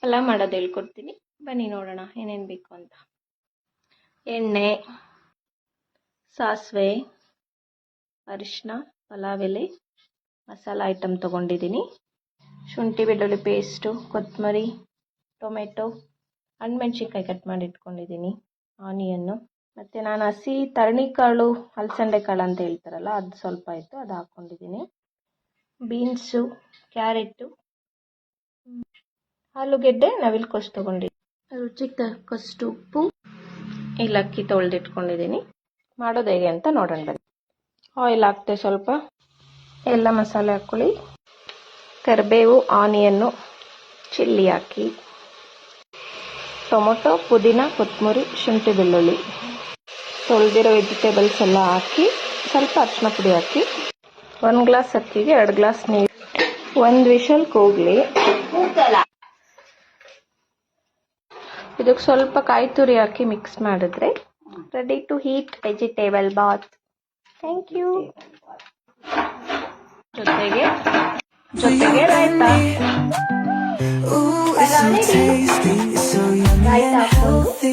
ಪಲಾವ್ ಮಾಡೋದು ಹೇಳ್ಕೊಡ್ತೀನಿ, ಬನ್ನಿ ನೋಡೋಣ ಏನೇನು ಬೇಕು ಅಂತ. ಎಣ್ಣೆ, ಸಾಸಿವೆ, ಅರಿಶಿನ, ಪಲಾವ್ ಎಲೆ, ಮಸಾಲ ಐಟಮ್ ತೊಗೊಂಡಿದ್ದೀನಿ. ಶುಂಠಿ ಬೆಳ್ಳುಳ್ಳಿ ಪೇಸ್ಟು, ಕೊತ್ತಂಬರಿ, ಟೊಮೆಟೊ, ಹಣ್ಣುಮೆಣ್ಸಿನ್ಕಾಯಿ ಕಟ್ ಮಾಡಿ ಇಟ್ಕೊಂಡಿದ್ದೀನಿ, ಆನಿಯನ್ನು, ಮತ್ತು ನಾನು ಹಸಿ ತರಣಿಕಾಳು, ಅಲಸಂದೆ ಕಾಳು ಅಂತ ಹೇಳ್ತಾರಲ್ಲ ಅದು ಸ್ವಲ್ಪ ಇತ್ತು, ಅದು ಹಾಕ್ಕೊಂಡಿದ್ದೀನಿ. ಬೀನ್ಸು, ಕ್ಯಾರೆಟು, ಆಲೂಗೆಡ್ಡೆ, ನವಿಲುಕೋಸು ತೊಗೊಂಡಿದ್ದೀನಿ. ರುಚಿಗೆ ತಕ್ಕಷ್ಟು ಉಪ್ಪು, ಏಲಕ್ಕಿ ತೊಳೆದಿಟ್ಕೊಂಡಿದ್ದೀನಿ. ಮಾಡೋದು ಹೇಗೆ ಅಂತ ನೋಡೋಣ ಬನ್ನಿ. ಆಯಿಲ್ ಹಾಕ್ತೆ ಸ್ವಲ್ಪ, ಎಲ್ಲ ಮಸಾಲೆ ಹಾಕ್ಕೊಳ್ಳಿ. ಕರಿಬೇವು, ಆನಿಯನ್ನು, ಚಿಲ್ಲಿ ಹಾಕಿ, ಟೊಮೊಟೊ, ಪುದೀನ, ಕೊತ್ತಂಬರಿ, ಶುಂಠಿ ಬೆಳ್ಳುಳ್ಳಿ, ತೊಳೆದಿರೋ ವೆಜಿಟೇಬಲ್ಸ್ ಎಲ್ಲ ಹಾಕಿ, ಸ್ವಲ್ಪ ಅರಿಶಿನ ಪುಡಿ ಹಾಕಿ, 1 ಗ್ಲಾಸ್ ಅಕ್ಕಿಗೆ 2 ಗ್ಲಾಸ್ ನೀರು, 1 ವಿಷಲ್ ಕೂಗಲಿ. ಇದಕ್ಕೆ ಸ್ವಲ್ಪ ಕಾಯಿ ತುರಿ ಹಾಕಿ ಮಿಕ್ಸ್ ಮಾಡಿದ್ರೆ ready to eat vegetable bath. Thank you. ಜೊತೆಗೆ ರಾಯ್ತಾ ಹಾಕೊಂಡು